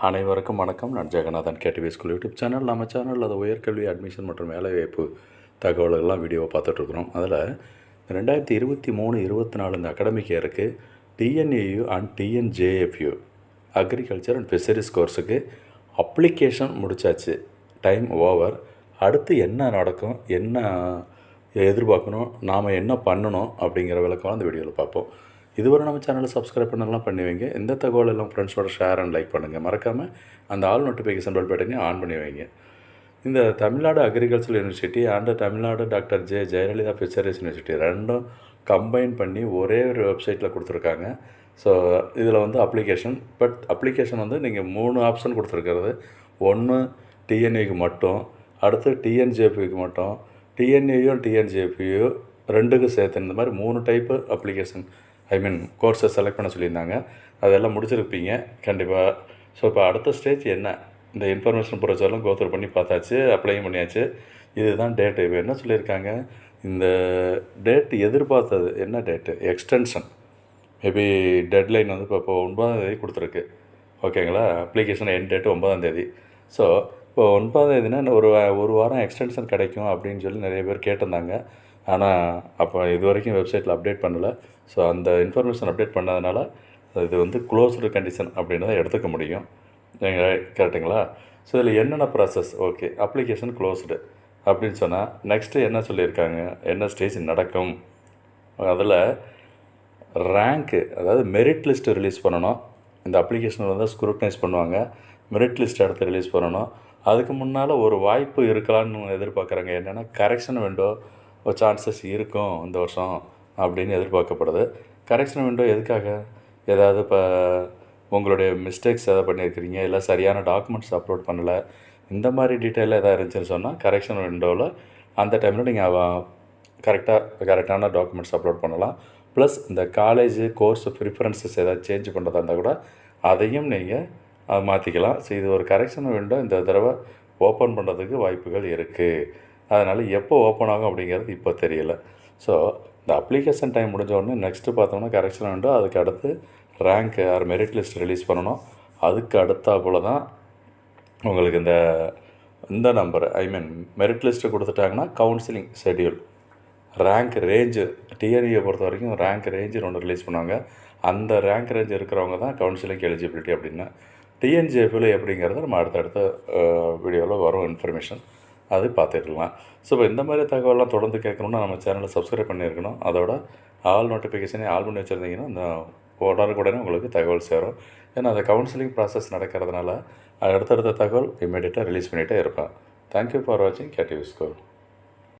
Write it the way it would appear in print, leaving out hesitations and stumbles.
அனைவருக்கும் வணக்கம். நான் Jagannathan KTV School YouTube channel. நம்ம சேனலில் அது உயர்கல்வி அட்மிஷன் மற்றும் வேலைவாய்ப்பு தகவல்கள்லாம் வீடியோவை பார்த்துட்ருக்குறோம். அதில் 2023-24 இந்த அகாடமிக் இயருக்கு TNAU and TNJFU agriculture and fisheries கோர்ஸுக்கு அப்ளிகேஷன் முடித்தாச்சு. Time over. அடுத்து என்ன நடக்கும், என்ன எதிர்பார்க்கணும், நாம் என்ன பண்ணணும் அப்படிங்கிற விளக்கம் அந்த வீடியோவில் பார்ப்போம். இதுவரை நம்ம சேனலை சப்ஸ்கிரைப் பண்ணலாம் பண்ணி வைங்க. இந்த தகவல் எல்லாம் ஃப்ரெண்ட்ஸோட ஷேர் அண்ட் லைக் பண்ணுங்கள். மறக்காமல் அந்த ஆல் நோட்டிஃபிகேஷன் பெல் பட்டனையும் ஆன் பண்ணி வைங்க. இந்த Tamil Nadu agriculture university and Tamil Nadu doctor Jayalalithaa fisheries university ரெண்டும் கம்பைன் பண்ணி ஒரே ஒரு வெப்சைட்டில் கொடுத்துருக்காங்க. ஸோ இதில் வந்து அப்ளிகேஷன் வந்து நீங்கள் 3 ஆப்ஷன் கொடுத்துருக்கிறது. ஒன்று டிஎன்ஏக்கு மட்டும், அடுத்து டிஎன்ஜேபிக்கு மட்டும், TNAU TNJFU ரெண்டுக்கு சேர்த்து இந்த மாதிரி 3 டைப்பு அப்ளிகேஷன் கோர்ஸை செலக்ட் பண்ண சொல்லியிருந்தாங்க. அதெல்லாம் முடிச்சிருப்பீங்க கண்டிப்பாக. ஸோ இப்போ அடுத்த ஸ்டேஜ் என்ன, இந்த இன்ஃபர்மேஷன் ப்ரொசீஜர்லாம் கோத்ரூ பண்ணி பார்த்தாச்சு, அப்ளையும் பண்ணியாச்சு. இதுதான் டேட்டு. இப்போ என்ன சொல்லியிருக்காங்க, இந்த டேட் எதிர்பார்த்தது என்ன டேட்டு, எக்ஸ்டென்ஷன். மேபி டெட்லைன் வந்து இப்போ 9ஆம் தேதி கொடுத்துருக்கு. ஓகேங்களா, அப்ளிகேஷன் எண்ட் டேட்டு 9ஆம் தேதி. ஸோ இப்போ 9ஆம் தேதினா ஒரு வாரம் எக்ஸ்டென்ஷன் கிடைக்கும் அப்படின்னு சொல்லி நிறைய பேர் கேட்டிருந்தாங்க. ஆனால் அப்போ இது வரைக்கும் வெப்சைட்டில் அப்டேட் பண்ணலை. ஸோ அந்த இன்ஃபர்மேஷன் அப்டேட் பண்ணதுனால இது வந்து க்ளோஸ்டு கண்டிஷன் அப்படின்னு தான் எடுத்துக்க முடியும். கரெக்டுங்களா? ஸோ இதில் என்னென்ன ப்ராசஸ், ஓகே அப்ளிகேஷன் க்ளோஸ்டு அப்படின்னு சொன்னால் நெக்ஸ்ட்டு என்ன சொல்லியிருக்காங்க, என்ன ஸ்டேஜ் நடக்கும். அதில் ரேங்க்கு, அதாவது மெரிட் லிஸ்ட்டு ரிலீஸ் பண்ணணும். இந்த அப்ளிகேஷனில் வந்து ஸ்க்ரூட்டனைஸ் பண்ணுவாங்க. மெரிட் லிஸ்ட் எடுத்து ரிலீஸ் பண்ணணும். அதுக்கு முன்னால் ஒரு வாய்ப்பு இருக்கலான்னு எதிர்பார்க்குறாங்க. என்னென்னா கரெக்ஷன் விண்டோ சான்சஸ் இருக்கும் இந்த வருஷம் அப்படின்னு எதிர்பார்க்கப்படுது. கரெக்ஷன் விண்டோ எதுக்காக, ஏதாவது இப்போ உங்களுடைய மிஸ்டேக்ஸ் எதாவது பண்ணியிருக்கிறீங்க, இல்லை சரியான டாக்குமெண்ட்ஸ் அப்லோட் பண்ணலை, இந்த மாதிரி டீட்டெயிலாக எதாவது இருந்துச்சுன்னு சொன்னால் கரெக்ஷன் விண்டோவில் அந்த டைமில் நீங்கள் கரெக்டான டாக்குமெண்ட்ஸ் அப்லோட் பண்ணலாம். ப்ளஸ் இந்த காலேஜ் கோர்ஸ் ப்ரிஃபரன்சஸ் ஏதாவது சேஞ்ச் பண்ணுறதா இருந்தால் கூட அதையும் நீங்கள் மாற்றிக்கலாம். ஸோ இது ஒரு கரெக்ஷன் விண்டோ இந்த தடவை ஓப்பன் பண்ணுறதுக்கு வாய்ப்புகள் இருக்குது. அதனால் எப்போ ஓப்பன் ஆகும் அப்படிங்கிறது இப்போ தெரியலை. ஸோ இந்த அப்ளிகேஷன் டைம் முடிஞ்ச உடனே நெக்ஸ்ட்டு பார்த்தோம்னா கரெக்ஷன் விண்டோ, அதுக்கு அடுத்து rank or merit list release பண்ணணும். அதுக்கு அடுத்தாப்புல தான் உங்களுக்கு இந்த நம்பர் மெரிட் லிஸ்ட்டு கொடுத்துட்டாங்கன்னா counselling schedule, rank range, TNA பொறுத்த வரைக்கும் ரேங்க் ரேஞ்சு ஒன்று ரிலீஸ் பண்ணுவாங்க. அந்த ரேங்க் ரேஞ்ச் இருக்கிறவங்க தான் கவுன்சிலிங் எலிஜிபிலிட்டி அப்படின்னு. டிஎன்ஜேஎஃப்யூ எப்படிங்கிறது நம்ம அடுத்தடுத்த வீடியோவில் வரும் இன்ஃபர்மேஷன், அது பார்த்துக்கலாம். ஸோ இப்போ இந்த மாதிரி தகவலாம் தொடர்ந்து கேட்கணுன்னா நம்ம சேனலை சப்ஸ்கிரைப் பண்ணியிருக்கணும். அதோட ஆல் நோட்டிஃபிகேஷனே ஆல் பண்ணி வச்சுருந்தீங்கன்னா இந்த உடனுக்குடனே உங்களுக்கு தகவல் சேரும். ஏன்னா அந்த கவுன்சிலிங் ப்ராசஸ் நடக்கிறதுனால அடுத்தடுத்த தகவல் இமீடியட்டாக ரிலீஸ் பண்ணிகிட்டே இருப்பேன். தேங்க்யூ ஃபார் வாட்சிங் KTV School.